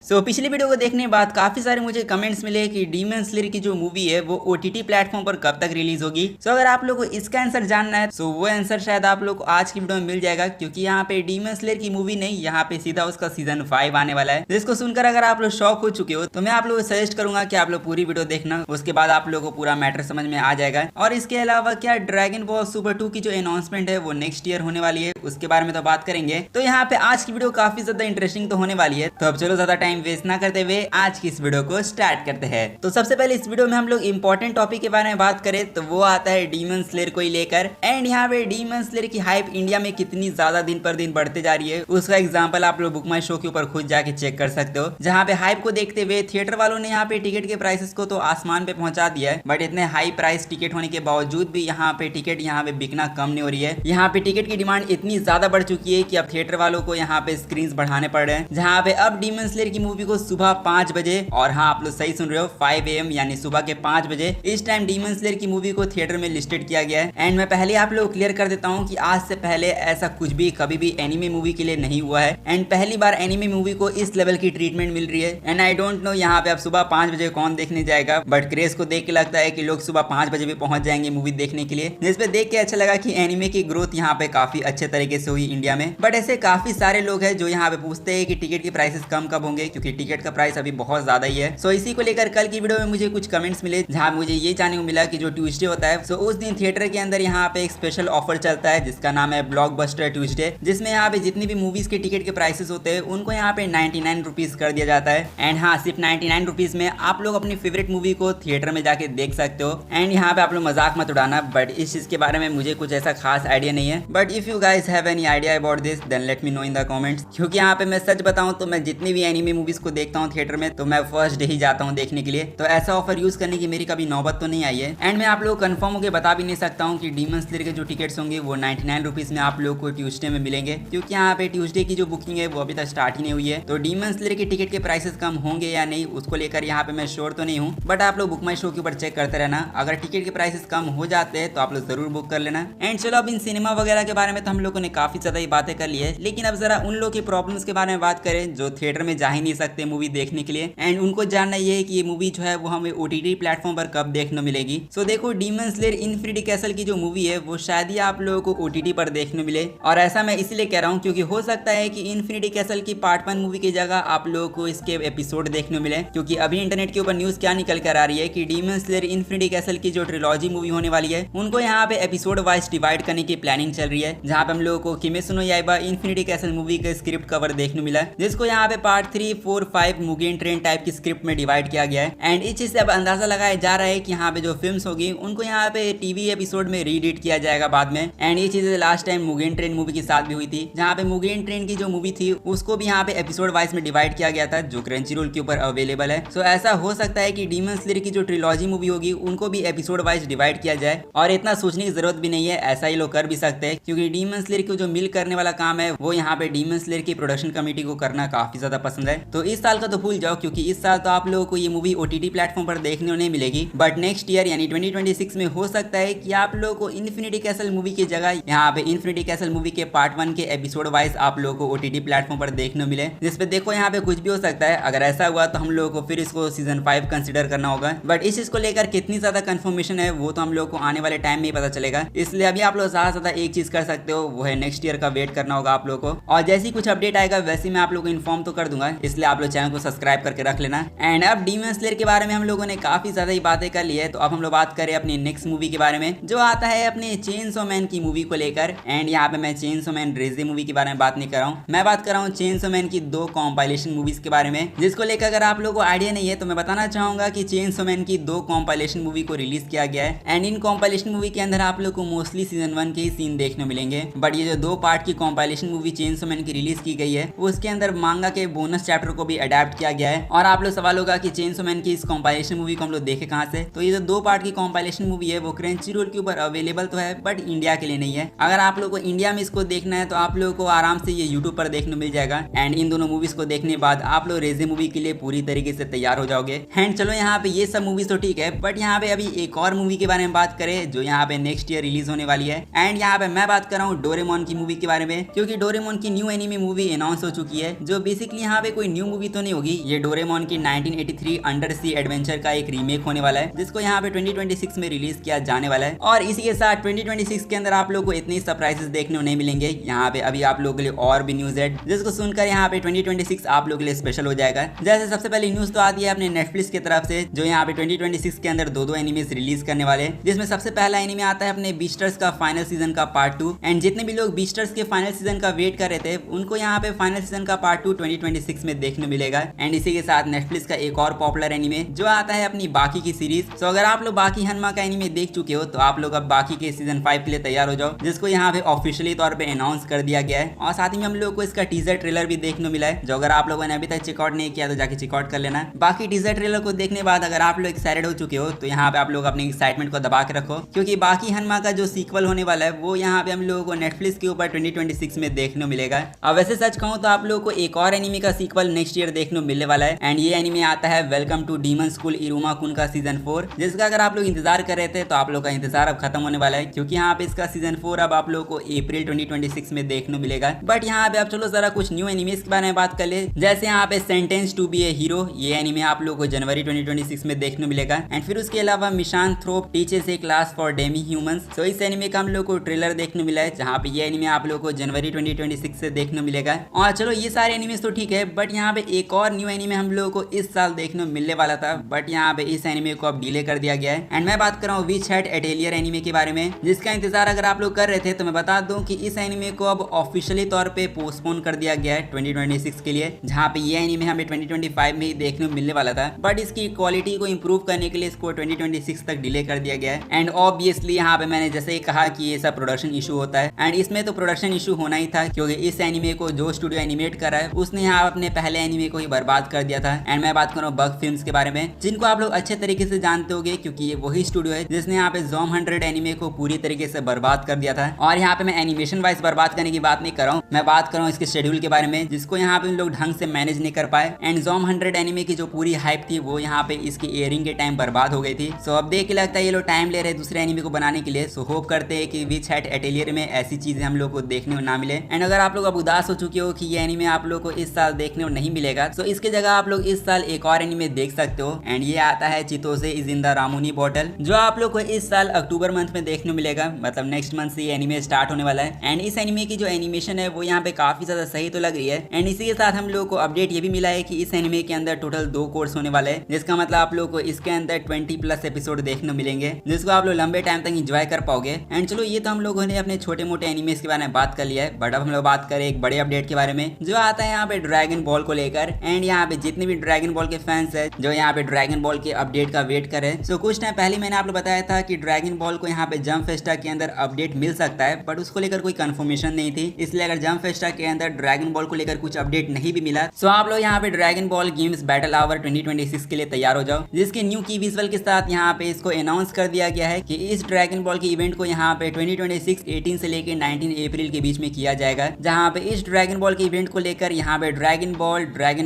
पिछली वीडियो को देखने के बाद काफी सारे मुझे कमेंट्स मिले कि डीमन स्लेयर की जो मूवी है वो ओटीटी प्लेटफॉर्म पर कब तक रिलीज होगी। अगर आप लोगों को इसका आंसर जानना है तो वो आंसर शायद आप लोग को आज की वीडियो में मिल जाएगा, क्योंकि यहाँ पे डीमन स्लेयर की मूवी नहीं, यहाँ पे सीधा उसका सीजन 5 आने वाला है। जिसको सुनकर अगर आप लोग शॉक हो चुके हो तो मैं आप लोगों को सजेस्ट करूंगा कि आप लोग पूरी वीडियो देखना, उसके बाद आप लोगों को पूरा मैटर समझ में आ जाएगा। और इसके अलावा क्या ड्रैगन बॉल सुपर 2 की जो अनाउंसमेंट है वो नेक्स्ट ईयर होने वाली है, उसके बारे में तो बात करेंगे। तो यहाँ पे आज की वीडियो काफी ज्यादा इंटरेस्टिंग तो होने वाली है। तो अब चलो ज्यादा टाइम वेस्ट ना करते हुए आज की इस वीडियो को स्टार्ट करते हैं। तो सबसे पहले इस वीडियो में हम लोग इंपॉर्टेंट टॉपिक के बारे में बात करें तो वो आता है डीमन स्लेयर को लेकर। एंड यहाँ पे डीमन स्लेयर की हाइप इंडिया में कितनी ज्यादा दिन पर दिन बढ़ते जा रही है उसका एग्जांपल आप लोग बुक माई शो के ऊपर खुद जाके चेक कर सकते हो। जहाँ पे हाइप को देखते हुए थिएटर वालों ने यहाँ पे टिकट के प्राइसेस को तो आसमान पे पहुंचा दिया है, बट इतने हाई प्राइस टिकट होने के बावजूद भी यहाँ पे टिकट यहाँ पे बिकना कम नहीं हो रही है। यहाँ पे टिकट की डिमांड इतनी ज्यादा बढ़ चुकी है कि अब थिएटर वालों को यहाँ पे स्क्रीन बढ़ाने पड़ रहे हैं। जहाँ पे अब डीमन स्लेयर की मूवी को सुबह 5 बजे, और हाँ आप लोग सही सुन रहे हो 5 AM यानी सुबह के 5 बजे, इस टाइम डीमन स्लेयर की मूवी को थिएटर में लिस्टेड किया गया है। एंड मैं पहले आप लोग क्लियर कर देता हूँ कि आज से पहले ऐसा कुछ भी कभी भी एनिमे मूवी के लिए नहीं हुआ है। एंड पहली बार एनिमे मूवी को इस लेवल की ट्रीटमेंट मिल रही है। एंड आई डोंट नो यहाँ पे अब सुबह 5 बजे कौन देखने जाएगा, बट क्रेज को देख के लगता है कि लोग सुबह 5 बजे भी पहुंच जाएंगे मूवी देखने के लिए। जिसपे देख के अच्छा लगा कि एनिमे की ग्रोथ यहाँ पे काफी अच्छे तरीके से हुई इंडिया में। बट ऐसे काफी सारे लोग हैं जो यहाँ पे पूछते हैं कि टिकट के प्राइसेस कम कब होंगे, क्योंकि टिकट का प्राइस अभी बहुत ज्यादा ही है। इसी को लेकर कल की वीडियो में मुझे कुछ कमेंट्स मिले, जहाँ मुझे ये जानने को मिला कि जो ट्यूसडे होता है उस दिन थिएटर के अंदर यहाँ पे एक स्पेशल ऑफर चलता है जिसका नाम है ब्लॉकबस्टर ट्यूसडे, जिसमें यहाँ पे जितनी भी मूवीज के टिकट के प्राइसेस होते हैं उनको यहाँ पे 99 रुपीज कर दिया जाता है। एंड हाँ, सिर्फ 99 रुपीज में आप लोग अपनी फेवरेट मूवी को थिएटर में जाके देख सकते हो। एंड यहाँ पे आप लोग मजाक मत उड़ाना, बट इस चीज के बारे में मुझे कुछ ऐसा खास आइडिया नहीं है। But if you guys have any idea about this then let me know in the comments, क्योंकि यहाँ पे मैं सच बताऊं तो मैं जितनी भी एनिमे मूवीज को देखता हूँ थिएटर में तो मैं फर्स्ट डे ही जाता हूँ देखने के लिए। तो ऐसा ऑफर यूज करने की मेरी कभी नौबत तो नहीं आई है। एंड मैं आप लोग को कंफर्म होकर बता भी नहीं सकता हूँ कि डीमन स्लेयर के जो टिकट्स होंगे वो 99 रुपीज में आप लोग को ट्यूसडे में मिलेंगे, क्योंकि यहाँ पे ट्यूसडे की जो बुकिंग है वो अभी तक स्टार्ट ही नहीं हुई है। तो डीमन स्लेयर के टिकट के प्राइसेस कम होंगे या नहीं उसको लेकर यहाँ पे मैं श्योर तो नहीं हूँ, बट आप लोग बुक माई शो के ऊपर चेक करते रहना। अगर टिकट के प्राइसेस कम हो जाते हैं तो आप लोग जरूर बुक कर लेना। एंड चलो, अब इन सिनेमा वगैरह के बारे में तो हम लोगों ने काफी ज्यादा ही बातें कर ली है, लेकिन अब जरा उन लोग की प्रॉब्लम्स के बारे में बात करें जो थिएटर में जा ही नहीं सकते मूवी देखने के लिए। एंड उनको जानना ये है कि ये मूवी जो है वो हमें ओटीटी प्लेटफॉर्म पर कब देखने मिलेगी। देखो, डीमन स्लेयर इन्फिनिटी कैसल की जो मूवी है वो शायद ही आप लोगों को ओटीटी पर देखने मिले। और ऐसा मैं इसलिए कह रहा हूँ क्योंकि हो सकता है कि इन्फिनिटी कैसल की पार्ट 1 मूवी की जगह आप लोगों को इसके एपिसोड देखने मिले, क्योंकि अभी इंटरनेट के ऊपर न्यूज क्या निकल कर आ रही है कि डीमन स्लेयर इन्फिनिटी कैसल की जो ट्रिलॉजी मूवी होने वाली है उनको यहाँ पे एपिसोड वाइज डिवाइड करने की प्लानिंग चल रही है, जहाँ पे हम लोगों को किमेत्सु नो याइबा इन्फिनिटी कैसल मूवी का स्क्रिप्ट कवर देखने मिला, जिसको यहाँ पे पार्ट 3, 4, 5 मुगेन ट्रेन टाइप की स्क्रिप्ट में डिवाइड किया गया है। एंड इस चीज से अब अंदाजा लगाया जा रहा है कि यहाँ पे जो फिल्म्स होगी उनको यहाँ पे टीवी एपिसोड में रीएडिट किया जाएगा बाद में। एंड ये चीज last time Mugen train movie के साथ भी हुई थी, जहाँ पे मुगेन ट्रेन की जो मूवी थी उसको भी यहाँ पे एपिसोड वाइज में डिवाइड किया गया था, जो क्रंचीरोल के ऊपर अवेलेबल है। ऐसा हो सकता है कि डीमन स्लेयर की जो ट्रिलॉजी मूवी होगी उनको भी एपिसोड वाइज डिवाइड किया जाए, और इतना सोचने की जरूरत भी नहीं है, ऐसा ही लोग कर भी सकते हैं, क्योंकि डीमन स्लेयर को जो मिल करने वाला काम है वो यहाँ पे डीमन स्लेयर की प्रोडक्शन कमेटी को करना काफी ज्यादा पसंद है। तो इस साल का तो भूल जाओ, क्योंकि इस साल तो आप लोगों को ये मूवी ओटीटी प्लेटफॉर्म पर देखने नहीं मिलेगी, बट नेक्स्ट ईयर यानी 2026 में हो सकता है कि आप लोगों को इन्फिनिटी कैसल मूवी की जगह यहाँ पे इन्फिनिटी कैसल मूवी के पार्ट 1 के एपिसोड वाइज आप लोगों को ओटीटी प्लेटफॉर्म पर देखने मिले। जिसपे देखो यहाँ पे कुछ भी हो सकता है। अगर ऐसा हुआ तो हम लोगों को फिर इसको सीजन 5 कंसिडर करना होगा, बट इस चीज को लेकर कितनी ज्यादा कंफर्मेशन है वो तो हम लोग को आने वाले टाइम में ही पता चलेगा। इसलिए अभी आप लोग ज्यादा एक चीज कर सकते हो, वो है नेक्स्ट ईयर का वेट करना होगा आप लोगों को, और जैसे ही कुछ अपडेट आएगा वैसे मैं आप लोगों को इन्फॉर्म तो कर दूंगा, इसलिए आप लोग चैनल को सब्सक्राइब करके रख लेना। एंड अब डीमन स्लेयर के बारे में हम लोगों ने काफी ज्यादा ही बातें कर ली है, तो अब हम लोग बात करें अपनी नेक्स्ट मूवी के बारे में, जो आता है अपने चेनसो मैन की मूवी को लेकर। एंड यहाँ पे मैं चेनसो मैन रेज़े मूवी के बारे में बात नहीं कर रहा हूँ, मैं बात कर रहा हूँ चेनसो मैन की 2 कॉम्पाइलेशन मूवीज के बारे में, जिसको लेकर अगर आप लोगों को आइडिया नहीं है तो मैं बताना चाहूंगा कि चेनसो मैन की 2 कॉम्पाइलेशन मूवी को रिलीज किया गया है। एंड इन कॉम्पाइलेशन मूवी के अंदर आप लोग को मोस्टली सीजन 1 के ही सीन देखने मिलेंगे, बट ये जो 2 पार्ट की कॉम्पाइलेशन मूवी चेनसो मैन की रिलीज की गई है उसके अंदर मांगा के बोनस चैप्टर को भी अडेप्ट किया गया है। और आप लोग सवाल होगा कि चेनसो मैन की इस कॉम्पाइलेशन मूवी को हम लोग देखे कहाँ से, तो ये जो 2 पार्ट की कॉम्पाइलेशन मूवी है वो क्रंचीरोल के ऊपर अवेलेबल तो है, बट इंडिया के लिए नहीं है। अगर आप लोग को इंडिया में इसको देखना है तो आप लोगों को आराम से ये यूट्यूब पर देखने मिल जाएगा। एंड इन दोनों मूवीज को देखने के बाद आप लोग रेज़े मूवी के लिए पूरी तरीके से तैयार हो जाओगे। एंड चलो, यहाँ पे ये सब मूवीज तो ठीक है, बट यहाँ पे अभी एक और मूवी के बारे में बात करें जो यहाँ पे नेक्स्ट ईयर रिलीज होने वाली है। एंड यहाँ पे मैं बात कर रहा हूँ डोरेमोन की मूवी के बारे में, क्योंकि डोरेमोन की न्यू एनिमे मूवी अनाउंस हो चुकी है, जो बेसिकली यहाँ पे कोई न्यू मूवी तो नहीं होगी, ये डोरेमोन की 1983 अंडर सी एडवेंचर का एक रीमेक होने वाला है, जिसको यहाँ पे 2026 में रिलीज किया जाने वाला है। और इसी के साथ 2026 के अंदर आप लोग को इतनी सरप्राइजेस देखने को नहीं मिलेंगे। यहाँ पे अभी आप लोगों के लिए और भी न्यूज है, जिसको सुनकर यहाँ पे 2026 आप लोगों के लिए स्पेशल हो जाएगा। जैसे सबसे पहले न्यूज तो आती है अपने नेटफ्लिक्स की तरफ से, जो यहाँ पे 2026 के अंदर दो एनिमेस रिलीज करने वाले, जिसमें सबसे पहला एनिमे आता है अपने बीस्टर्स का फाइनल सीजन का पार्ट 2। एंड जितने भी लोग बीस्टर्स के फाइनल सीजन का वेट कर रहे थे, उनको यहाँ पे फाइनल सीजन का पार्ट 2 2026 में देखने मिलेगा। एंड इसी के साथ नेटफ्लिक्स का एक और पॉपुलर एनिमे जो आता है अपनी बाकी की सीरीज। तो अगर आप लोग बाकी हनुमा का एनिमे देख चुके हो, तो आप लोग अब बाकी के सीजन 5 के लिए तैयार हो जाओ, जिसको यहाँ पे ऑफिशियली तौर पे अनाउंस कर दिया गया है। और साथ ही में हम लोग को इसका टीजर ट्रेलर भी देखने मिला है, जो अगर आप लोगों ने अभी तक चेकआउट नहीं किया तो जाके चेकआउट कर लेना। बाकी टीजर ट्रेलर को देखने के बाद अगर आप लोग एक्साइटेड हो चुके हो, तो यहाँ पे आप लोग अपनी एक्साइटमेंट को दबा के रखो, क्योंकि बाकी हनुमा का जो सीक्वल होने वाला है वो यहाँ पे हम लोगों को नेटफ्लिक्स के ऊपर 2026 में देखने मिलेगा। अब वैसे सच कहूँ तो आप लोगों को एक और एनिमे का सीक्वल नेक्स्ट ईयर देखने मिलने वाला है। एंड ये एनिमे आता है वेलकम टू डीमन स्कूल इरुमा कुन का सीजन 4, जिसका अगर आप लोग इंतजार कर रहे थे तो आप लोग का इंतजार अब खत्म होने वाला है, क्योंकि यहाँ पे इसका सीजन 4 अब आप लोगों को अप्रैल 2026 में देखने मिलेगा। बट यहाँ पे अब चलो जरा कुछ न्यू एनिमेस के बारे में बात कर ले। जैसे यहाँ पे sentence to be a hero, ये एनिमे आप लोगों को जनवरी 2026 में देखने मिलेगा। एंड फिर उसके अलावा misanthrope teachers a class for demi humans, तो इस एनिमे का हम लोग को ट्रेलर देखने मिला है, जहाँ पे ये एनिमे आप लोग को जनवरी 2026 से देखने मिलेगा। और चलो ये सारे एनिमेस तो ठीक है, बट यहाँ पे एक और न्यू एनिमे हम लोगों को इस साल देखने मिलने वाला था, बट यहाँ पे इस एनिमे को अब डिले कर दिया गया है। एंड मैं बात कर रहा हूँ विच हैट एटेलियर एनिमे के बारे में, जिसका इंतजार अगर आप लोग कर रहे थे तो मैं बता दूं कि इस एनिमे को अब ऑफिशियली तौर पे पोस्टपोन कर दिया गया है 2026 के लिए, जहाँ पे ये एनिमे हमें 2025 में ही देखने मिलने वाला था, बट इसकी क्वालिटी को इंप्रूव करने के लिए इसको 2026 तक डिले कर दिया गया है। एंड ऑब्वियसली यहाँ पे मैंने जैसे ही कहा कि ये सब प्रोडक्शन इशू होता है, एंड इसमें तो प्रोडक्शन इशू होना ही था, क्योंकि इस एनिमे को जो स्टूडियो एनिमेट कर रहा है उसने यहाँ अपने पहले एनिमे को ही बर्बाद कर दिया था। एंड मैं बात कर रहा हूँ बग फिल्म्स के बारे में, जिनको आप लोग अच्छे तरीके से जानते होंगे, क्योंकि ये वही स्टूडियो है जिसने यहाँ पे ज़ोम 100 एनिमे को पूरी तरीके से बर्बाद कर दिया था। और यहाँ पे मैं एनिमेशन वाइज बर्बाद करने की बात नहीं कर रहा हूँ, मैं बात कर रहा हूँ इसके शेड्यूल के बारे में, जिसको यहाँ पे लोग ढंग से मैनेज नहीं कर पाए। एंड ज़ोम 100 एनिमे की जो पूरी हाइप थी वो यहाँ पे इसकी एयरिंग के टाइम बर्बाद हो गई थी। सो अब देख के लगता है ये लोग टाइम ले रहे हैं दूसरे एनिमे को बनाने के लिए। सो होप करते हैं कि विच हैट एटेलियर में ऐसी चीजें हम लोग को देखने को ना मिले। एंड अगर आप लोग अब उदास हो चुके हो कि ये एनिमे आप लोग को इस साल देखने को नहीं मिलेगा, तो इसके जगह आप लोग इस साल एक और एनिमे देख सकते हो। एंड ये आता है Chitose is in the Ramune bottle, जो आप लोग को इस साल अक्टूबर मंथ में देखने को मिलेगा, मतलब नेक्स्ट मंथ से ये एनिमे स्टार्ट होने वाला है। एंड इस एनिमे की जो एनिमेशन है वो यहाँ पे काफी ज्यादा सही तो लग रही है। एंड इसी के साथ हम लोग को अपडेट ये भी मिला है कि इस एनिमे के अंदर टोटल 2 कोर्स होने वाले हैं, जिसका मतलब आप लोग को इसके अंदर 20+ एपिसोड देखने मिलेंगे, जिसको आप लोग लंबे टाइम तक इंजॉय कर पाओगे। एंड चलो ये तो हम लोगों ने अपने छोटे मोटे एनिमेस के बारे में बात कर लिया है, बट अब हम लोग बात करें एक बड़े अपडेट के बारे में, जो आता है यहाँ पे ड्रैगन बॉल को लेकर। एंड यहाँ पे जितने भी ड्रैगन बॉल के फैंस है जो यहाँ पे ड्रैगन बॉल के अपडेट का वेट करे, सो कुछ टाइम पहले मैंने आप लोग बताया था कि ड्रैगन बॉल को यहाँ पे जंप फेस्टा के अंदर अपडेट मिल सकता है, बट उसको लेकर कोई कंफर्मेशन नहीं थी। इसलिए अगर जंप फेस्टा के अंदर ड्रैगन बॉल को लेकर कुछ अपडेट नहीं भी मिला, सो आप लोग यहाँ पे dragon ball games battle hour 2026 के लिए तैयार हो जाओ, जिसके न्यू की विजुअल के साथ यहाँ पे इसको अनाउंस कर दिया गया है कि इस ड्रैगन बॉल के इवेंट को यहाँ पे 2026 18 से लेकर 19 अप्रैल के बीच में किया जाएगा, जहाँ पे इस ड्रैगन बॉल के इवेंट को लेकर यहाँ पे dragon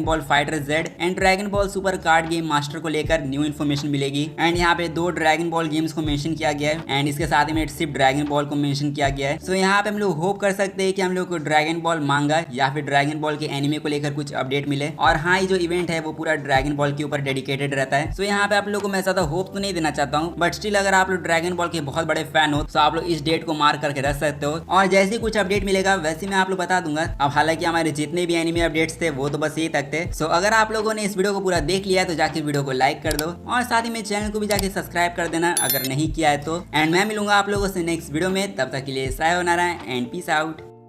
ball fighter Z and dragon ball super card game master को लेकर न्यू इन्फॉर्मेशन मिलेगी। एंड यहाँ पे 2 ड्रैगन बॉल गेम्स को मेंशन किया गया है, एंड इसके साथ में सिर्फ ड्रैगन बॉल को मेंशन किया गया है। सो यहाँ पे हम लोग होप कर सकते हैं कि हम लोग को ड्रैगन बॉल मांगा या फिर ड्रैगन बॉल के एनिमे को लेकर कुछ अपडेट मिले। और हाँ, ये जो इवेंट है वो पूरा ड्रैगन बॉल के ऊपर डेडिकेटेड रहता है। सो यहाँ पे आप लोग को मैं ज्यादा होप तो नहीं देना चाहता हूँ, बट स्टिल अगर आप लोग ड्रैगन बॉल के बहुत बड़े फैन हो तो आप लोग इस डेट को मार्क करके रख सकते हो। और जैसे ही कुछ अपडेट मिलेगा वैसे मैं आप लोग बता दूंगा। अब हालांकि हमारे जितने भी एनिमे अपडेट्स थे वो तो बस यही तक थे। सो अगर आप लोगों ने इस वीडियो को पूरा देख लिया तो जाके वीडियो को लाइक कर दो, और साथ ही में चैनल को भी जाके सब्सक्राइब कर देना अगर नहीं किया है तो। एंड मैं मिलूंगा आप लोगों से नेक्स्ट वीडियो में, तब तक के लिए सायोनारा एंड पीस आउट।